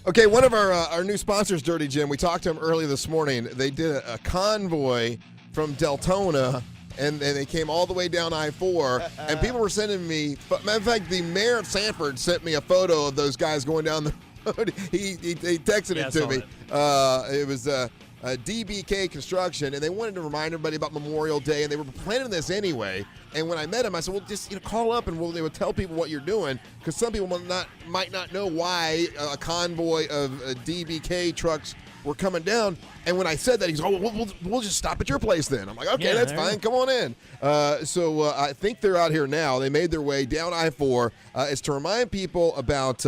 Okay, one of our new sponsors, Dirty Jim, we talked to him earlier this morning. They did a convoy from Deltona, and they came all the way down I-4, and people were sending me, matter of fact, the mayor of Sanford sent me a photo of those guys going down the road. He texted it to me. It was DBK Construction, and they wanted to remind everybody about Memorial Day, and they were planning this anyway. And when I met him, I said, well, just call up, and they would tell people what you're doing, because some people might not know why a convoy of DBK trucks were coming down. And when I said that, he's like, oh, we'll just stop at your place then. I'm like, okay, that's fine. Come on in. So I think they're out here now. They made their way down I-4. It's to remind people about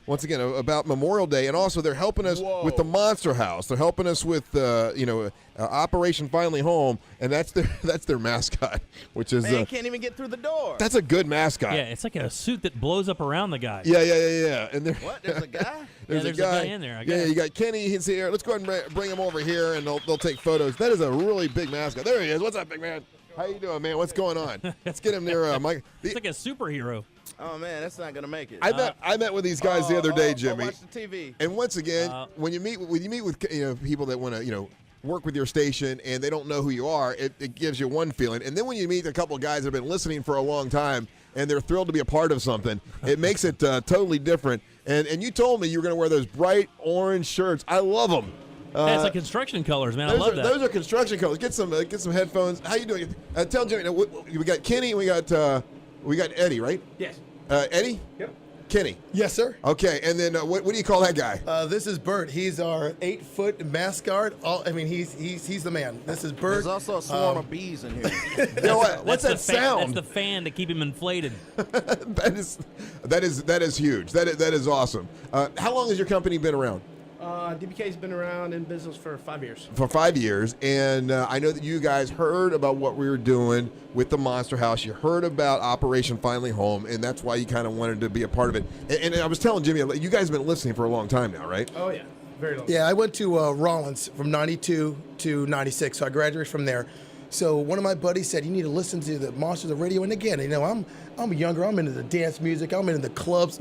once again, about Memorial Day, and also they're helping us with the Monster House. They're helping us with, Operation Finally Home, and that's their mascot, which is can't even get through the door. That's a good mascot. Yeah, it's like a suit that blows up around the guy. Yeah. And what? There's a guy? there's a guy in there. I guess. Yeah, you got Kenny. He's here. Let's go ahead and bring him over here, and they'll take photos. That is a really big mascot. There he is. What's up, big man? How you doing, man? What's going on? Let's get him near Mike. It's like a superhero. Oh man, that's not gonna make it. I met with these guys the other day, Jimmy. Watch the TV. And once again, when you meet with people that want to work with your station and they don't know who you are, it gives you one feeling. And then when you meet a couple of guys that have been listening for a long time and they're thrilled to be a part of something, it makes it totally different. And you told me you were going to wear those bright orange shirts. I love them. It's like construction colors, man. I love that. Those are construction colors. Get some headphones. How you doing? Tell Jimmy. We got Kenny. We got Eddie, right? Yes. Eddie? Yep. Kenny? Yes, sir. Okay, and then what do you call that guy? This is Bert. He's our 8-foot mascot. He's the man. This is Bert. There's also a swarm of bees in here. You know what? What's that sound? That's the fan to keep him inflated. that is huge. That is awesome. How long has your company been around? DBK's been around in business for 5 years. For 5 years, and I know that you guys heard about what we were doing with the Monster House. You heard about Operation Finally Home, and that's why you kind of wanted to be a part of it. And I was telling Jimmy, you guys have been listening for a long time now, right? Oh, yeah. Very long. Yeah, I went to Rollins from 92 to 96, so I graduated from there. So one of my buddies said, you need to listen to the Monsters of Radio. And again, I'm younger. I'm into the dance music. I'm into the clubs.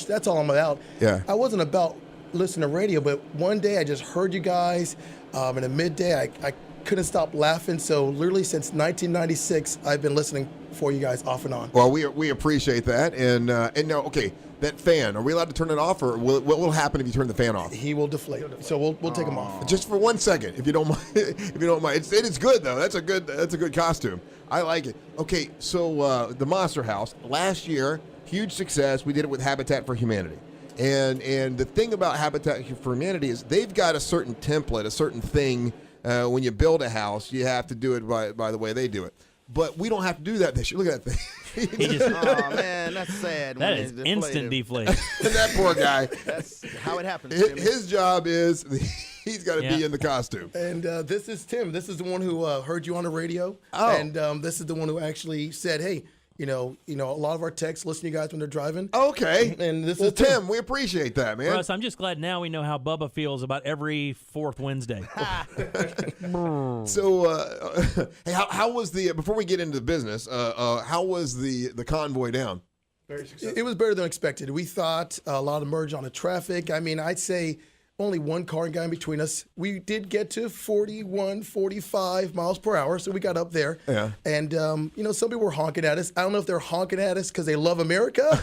That's all I'm about. Yeah. I wasn't about listening to radio, but one day I just heard you guys. In the midday, I couldn't stop laughing. So literally since 1996, I've been listening for you guys off and on. Well, we appreciate that. And now, okay, that fan, are we allowed to turn it off, or what will happen if you turn the fan off? He will deflate. So we'll take him off. Just for 1 second, if you don't mind. If you don't mind, it is good though. That's a good costume. I like it. Okay, so the Monster House last year, huge success. We did it with Habitat for Humanity. And the thing about Habitat for Humanity is they've got a certain template, a certain thing. When you build a house, you have to do it by the way they do it. But we don't have to do that this year. Look at that thing. Oh, man, that's sad. That is instant deflation. That poor guy. That's how it happens, His job is he's got to be in the costume. And this is Tim. This is the one who heard you on the radio. Oh. And this is the one who actually said, hey, a lot of our techs listen to you guys when they're driving. Okay. And this is is Tim. We appreciate that, man. Russ, I'm just glad now we know how Bubba feels about every fourth Wednesday. So, hey, how was before we get into the business, how was the convoy down? Very successful. It was better than expected. We thought a lot of merge on the traffic. I mean, I'd say only one car got in between us. We did get to 41, 45 miles per hour, so we got up there. Yeah. And, some people were honking at us. I don't know if they're honking at us because they love America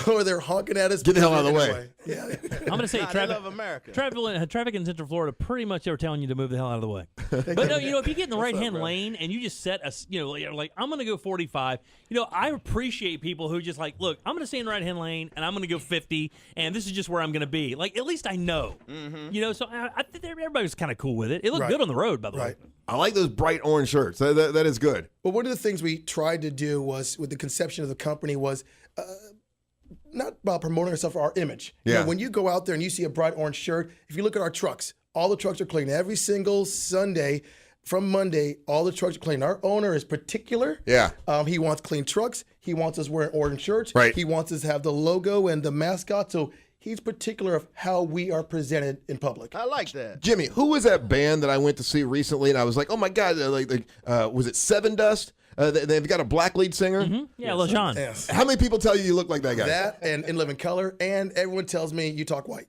or they're honking at us. Get the hell out of the way. Yeah. I'm going to say they love America. Traffic in Central Florida pretty much they were telling you to move the hell out of the way. But no, if you get in the right-hand lane and you just set like I'm going to go 45, I appreciate people who just like, look, I'm going to stay in the right-hand lane and I'm going to go 50 and this is just where I'm going to be. Like, at least I know. Mm-hmm. So I think everybody was kind of cool with it. It looked good on the road, by the way. I like those bright orange shirts. That is good. But one of the things we tried to do was, with the conception of the company, was not about promoting ourselves, our image. Yeah. When you go out there and you see a bright orange shirt, if you look at our trucks, all the trucks are clean. Every single Sunday from Monday, all the trucks are clean. Our owner is particular. Yeah. He wants clean trucks. He wants us wearing orange shirts. Right. He wants us to have the logo and the mascot. So he's particular of how we are presented in public. I like that. Jimmy, who was that band that I went to see recently, and I was like, oh my God, was it Seven Dust? They've got a black lead singer. Mm-hmm. Yeah, LaShawn. Yes. How many people tell you look like that guy? That and In Living Color, and everyone tells me you talk white.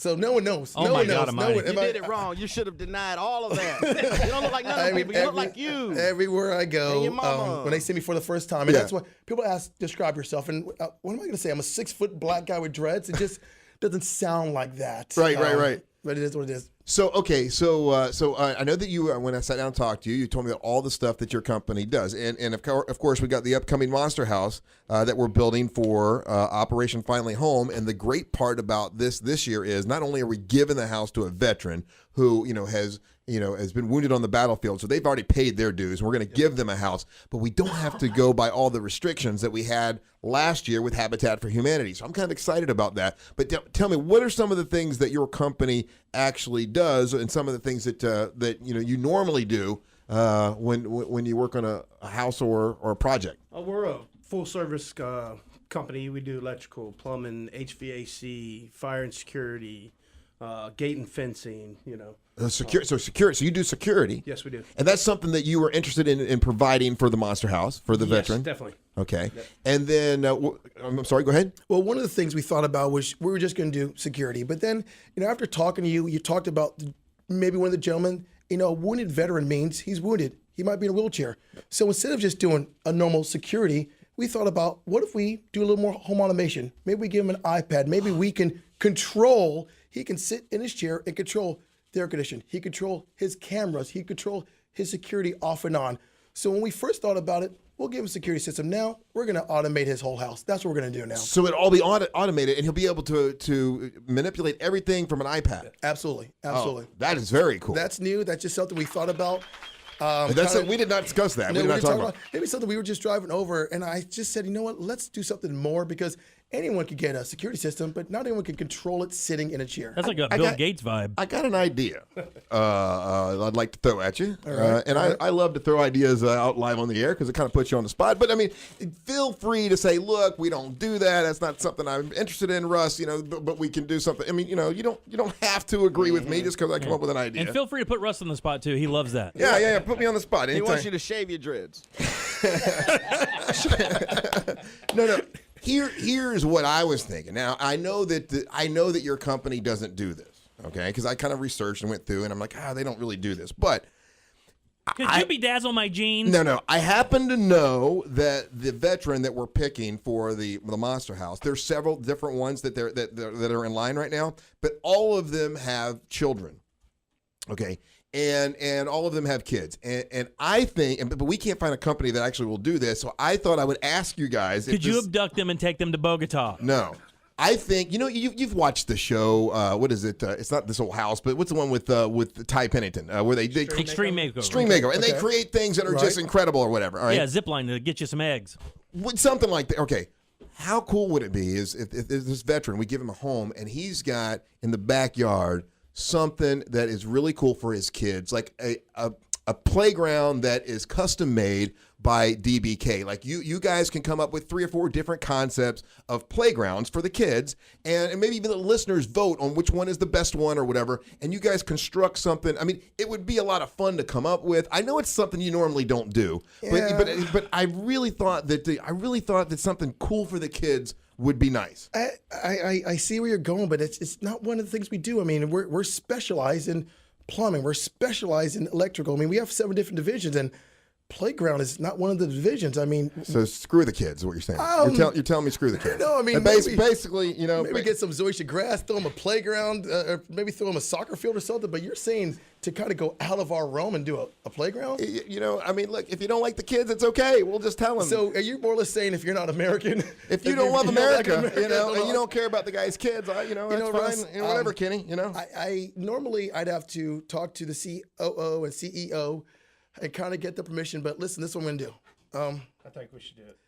So no one knows. Oh no my one God knows. almighty. You did it wrong. You should have denied all of that. You don't look like none of the people. You look like you. Everywhere I go, And your mama. when they see me for the first time, and Yeah. that's what people ask, describe yourself. And what am I going to say? I'm a 6-foot black guy with dreads. It just doesn't sound like that. Right. But it is what it is. So okay, so I know that you when I sat down and talked to you, you told me about all the stuff that your company does, and of course we got the upcoming Monster House that we're building for Operation Finally Home. And the great part about this year is not only are we giving the house to a veteran who has been wounded on the battlefield, so they've already paid their dues, and we're going to give them a house, but we don't have to go by all the restrictions that we had last year with Habitat for Humanity. So I'm kind of excited about that. But tell me, what are some of the things that your company actually does, and some of the things that you normally do when you work on a house or a project? We're a full-service company. We do electrical, plumbing, HVAC, fire and security, gate and fencing. Security. So you do security. Yes, we do. And that's something that you were interested in providing for the Monster House for the veteran. Yes, definitely. Okay. Yep. And then I'm sorry. Go ahead. Well, one of the things we thought about was we were just going to do security. But then, after talking to you, you talked about maybe one of the gentlemen, a wounded veteran means he's wounded. He might be in a wheelchair. So instead of just doing a normal security, we thought about what if we do a little more home automation? Maybe we give him an iPad. Maybe we can control, he can sit in his chair and control the air condition. He control his cameras. He control his security off and on. So when we first thought about it, we'll give him a security system. Now we're going to automate his whole house. That's what we're going to do now. So it'll all be automated, and he'll be able to manipulate everything from an iPad. Absolutely. Oh, that is very cool. That's new. That's just something we thought about. We did not discuss that. No, we did not talk about. Maybe something we were just driving over, and I just said, you know what? Let's do something more, because anyone could get a security system, but not anyone can control it sitting in a chair. That's like a Bill Gates vibe. I got an idea I'd like to throw at you. Right, I love to throw ideas out live on the air because it kind of puts you on the spot. But, I mean, feel free to say, look, we don't do that. That's not something I'm interested in, Russ, but we can do something. I mean, you don't have to agree with me just because I come up with an idea. And feel free to put Russ on the spot, too. He loves that. Yeah. Put me on the spot anytime. He wants you to shave your dreads. No. Here's what I was thinking. Now I know that your company doesn't do this, okay? Because I kind of researched and went through, and I'm like, they don't really do this. But Could you bedazzle my jeans? No. I happen to know that the veteran that we're picking for the Monster House, there's several different ones that are in line right now, but all of them have children, okay? And all of them have kids. And I think, but we can't find a company that actually will do this. So I thought I would ask you guys. Could you abduct them and take them to Bogota? No. I think, you've watched the show, what is it? It's not This Old House, but what's the one with Ty Pennington, where they Extreme Makeover. Extreme Makeover. And they create things that are just incredible or whatever. All right? Yeah, zipline to get you some eggs. Something like that. Okay. How cool would it be if this veteran, we give him a home, and he's got in the backyard something that is really cool for his kids, like a playground that is custom made by DBK. Like you guys can come up with 3 or 4 different concepts of playgrounds for the kids, and maybe even the listeners vote on which one is the best one or whatever, and you guys construct something. I mean, it would be a lot of fun to come up with. I know it's something you normally don't do, but I really thought that something cool for the kids would be nice. I see where you're going, but it's not one of the things we do. I mean, we're specialized in plumbing. We're specialized in electrical. I mean, we have 7 different divisions, and playground is not one of the divisions. I mean, so screw the kids is what you're saying. You're telling me screw the kids. No, I mean, basically, maybe get some Zoysia grass, throw them a playground, or maybe throw them a soccer field or something. But you're saying to kind of go out of our realm and do a playground? I mean, look, if you don't like the kids, it's okay. We'll just tell them. So are you more or less saying if you're not American, if you don't love America, and you don't care about the guy's kids, that's Russ, fine. Whatever, Kenny. I normally I'd have to talk to the COO and CEO and kind of get the permission. But listen, this is what I'm going to do. I think we should do it.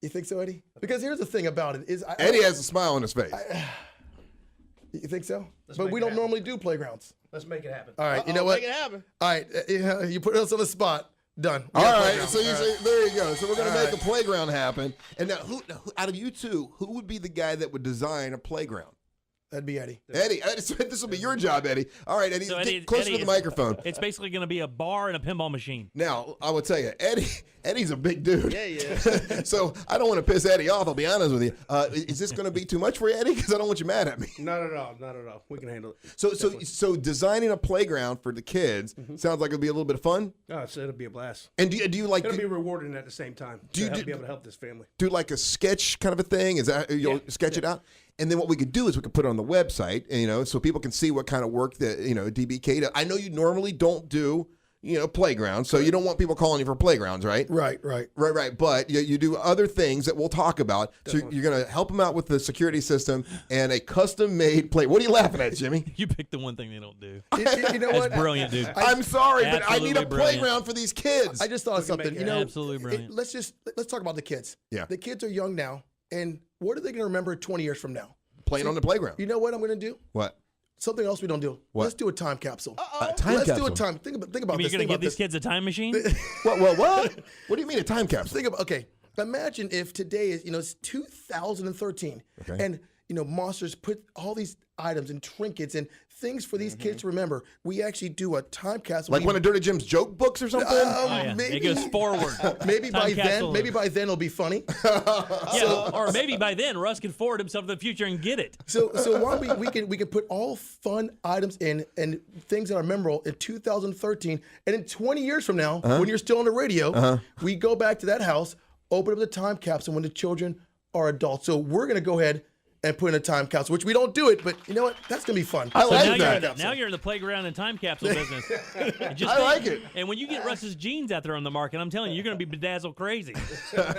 You think so, Eddie? Because here's the thing about it is Eddie has a smile on his face. You think so? But we don't normally do playgrounds. Let's make it happen. All right, you know what? Make it happen. All right, you put us on the spot. Done. All right, so you say, there you go. So we're going to make the playground happen. And now, who out of you two, who would be the guy that would design a playground? That'd be Eddie. Eddie, this will be your job, Eddie. All right, Eddie, So get closer to the microphone. It's basically going to be a bar and a pinball machine. Now, I will tell you, Eddie's a big dude. Yeah. So I don't want to piss Eddie off, I'll be honest with you. Is this going to be too much for you, Eddie? Because I don't want you mad at me. Not at all. We can handle it. So designing a playground for the kids sounds like it'll be a little bit of fun. Oh, so it'll be a blast. And do you like It'll be rewarding at the same time. Do you be able to help this family? do like a sketch kind of a thing? Is that you'll sketch it out? And then what we could do is we could put it on the website, so people can see what kind of work that DBK does. I know you normally don't do playgrounds, so you don't want people calling you for playgrounds, right? Right. But you do other things that we'll talk about. Definitely. So you're going to help them out with the security system and a custom-made play. What are you laughing at, Jimmy? You picked the one thing they don't do. You know what? That's brilliant, dude. I'm sorry, but I need a Absolutely brilliant. playground for these kids. I just thought of something. Absolutely brilliant. Let's talk about the kids. Yeah. The kids are young now, and what are they going to remember 20 years from now? Playing on the playground. You know what I'm going to do? What? Something else we don't do. What? Let's do a time capsule. Time Let's capsule. do a time. Think about I mean, this. you're going Think to give about these this. kids a time machine? What? What do you mean a time capsule? Think about, okay, imagine if today is, it's 2013 Okay. and, Monsters put all these items and trinkets and things for these kids to remember. We actually do a time capsule. Like one of Dirty Jim's joke books or something? Oh, yeah. maybe. It goes forward. Maybe Time by capsule. then it'll be funny. Yeah, or maybe by then Russ can forward himself to the future and get it. So why we can put all fun items in and things that are memorable in 2013, and in 20 years from now, when you're still on the radio, we go back to that house, open up the time capsule when the children are adults. So we're gonna go ahead and put in a time capsule, which we don't do it, but you know what? That's gonna be fun. I like now that. Now you're in the playground and time capsule business. I like it. And when you get Russ's jeans out there on the market, I'm telling you, you're going to be bedazzled crazy.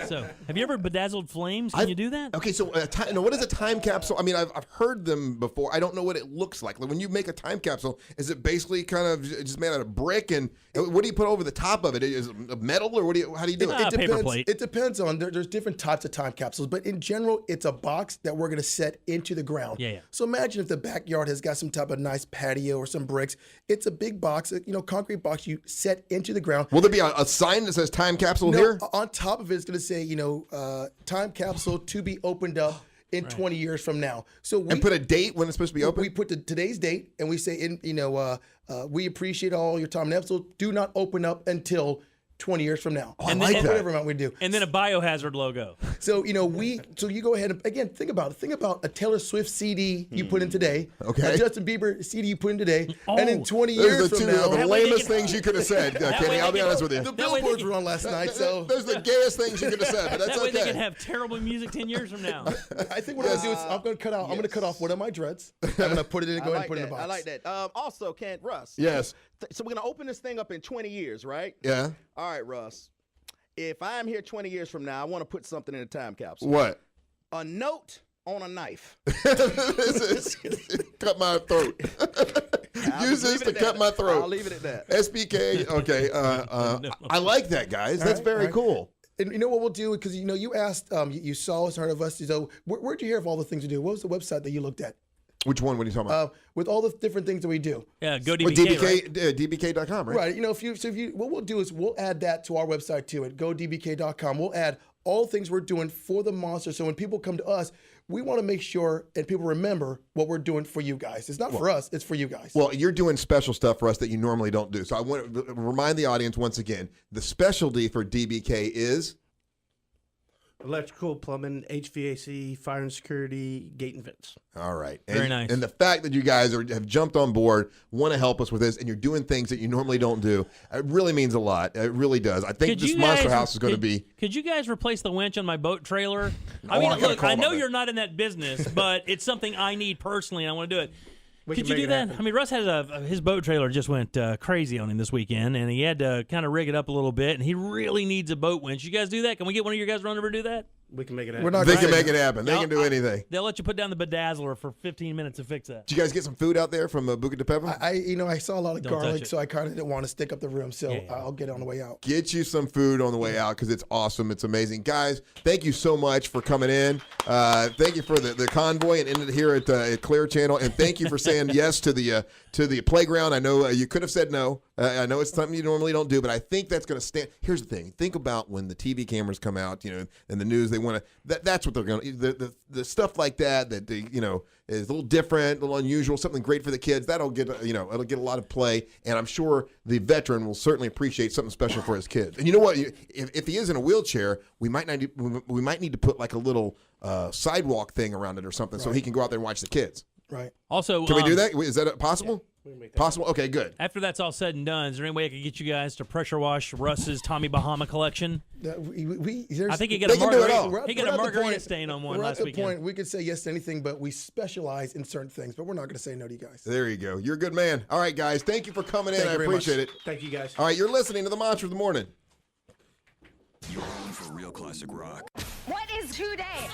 So, have you ever bedazzled flames? Can you do that? Okay, so what is a time capsule? I mean, I've heard them before. I don't know what it looks like. Like when you make a time capsule, is it basically kind of just made out of brick? And what do you put over the top of it? Is it metal, or how do you do it? Paper plate. It depends on there's different types of time capsules, but in general, it's a box that we're gonna set into the ground. Yeah. So imagine if the backyard has got some type of nice patio or some bricks. It's a big box, concrete box you set into the ground. Will there be a sign that says time capsule No, here? on top of it, it's going to say, time capsule to be opened up in 20 years from now. So we And put a date when it's supposed to be open? We put today's date, and we say, we appreciate all your time and effort. Do not open up until 20 years from now. I like that. Whatever amount we do. And then a biohazard logo. So, so you go ahead and, again, think about a Taylor Swift CD you put in today. Okay. A Justin Bieber CD you put in today. Oh. And in 20 Those years are the from two now. of the That way they lamest can- things you could have said, way Kenny. I'll they be can- honest with you. The That way billboards they were on last night, so Those are the gayest things you could have said, but that's That way they okay. can have terrible music 10 years from now. I think what I'm going to do is I'm going to cut off one of my dreads. I'm going to put it in and go ahead and put it in a box. I like that. Also, Russ. Yes. So we're gonna open this thing up in 20 years, right? Yeah. All right, Russ. If I'm here 20 years from now, I want to put something in a time capsule. What? A note on a knife. This is cut my throat. Use this to cut my throat. I'll leave it at that. SBK. Okay. I like that, guys. That's right, very all right. cool. And you know what we'll do? Because you asked, you saw us, heard of us. So where'd you hear of all the things we do? What was the website that you looked at? Which one? What are you talking about? With all the different things that we do. Yeah, go Well, DBK, DBK, right? DBK.com, right? Right. What we'll do is we'll add that to our website too at godbk.com. We'll add all the things we're doing for the monster. So when people come to us, we want to make sure and people remember what we're doing for you guys. It's not for us, it's for you guys. Well, you're doing special stuff for us that you normally don't do. So I want to remind the audience once again, the specialty for DBK is? Electrical, plumbing, HVAC, fire and security, gate and fence. All right. Very nice. And the fact that you guys have jumped on board, want to help us with this, and you're doing things that you normally don't do, it really means a lot. It really does. I think Could this you Monster guys- House is going to be. Could you guys replace the winch on my boat trailer? I I mean, gotta look, call I about know that. you're not in that business, but it's something I need personally, and I want to do it. We Could can you make do it that? happen. I mean, Russ has his boat trailer just went crazy on him this weekend, and he had to kind of rig it up a little bit, and he really needs a boat winch. You guys do that? Can we get one of your guys run over to do that? We can make it happen. We're not They gonna can say make it happen. They can do anything. They'll let you put down the bedazzler for 15 minutes to fix that. Did you guys get some food out there from Buca de Pepper? I saw a lot of Don't touch garlic, it. so I kind of didn't want to stick up the room. So Yeah. I'll get it on the way out. Get you some food on the way out because it's awesome. It's amazing. Guys, thank you so much for coming in. Thank you for the convoy and ended here at Clear Channel. And thank you for saying yes to the playground. I know you could have said no, I know it's something you normally don't do, but I think that's going to stand. Here's the thing. Think about when the TV cameras come out, and the news, they want to, that's what they're going to, the stuff like that they, is a little different, a little unusual, something great for the kids. That'll get, it'll get a lot of play. And I'm sure the veteran will certainly appreciate something special for his kids. And you know what? If he is in a wheelchair, we might need to put like a little sidewalk thing around it or something so he can go out there and watch the kids. Right. Also, Can we do that? Is that possible? Possible? Okay, good. After that's all said and done, is there any way I could get you guys to pressure wash Russ's Tommy Bahama collection? I think he got They a can do it all. margarita. He got a margarita stain on one last weekend. Point, we could say yes to anything, but we specialize in certain things. But we're not going to say no to you guys. There you go. You're a good man. All right, guys. Thank you for coming in. Thank I you very appreciate much. it. Thank you, guys. All right, you're listening to the Monster of the Morning. You're on for real classic rock. What is today?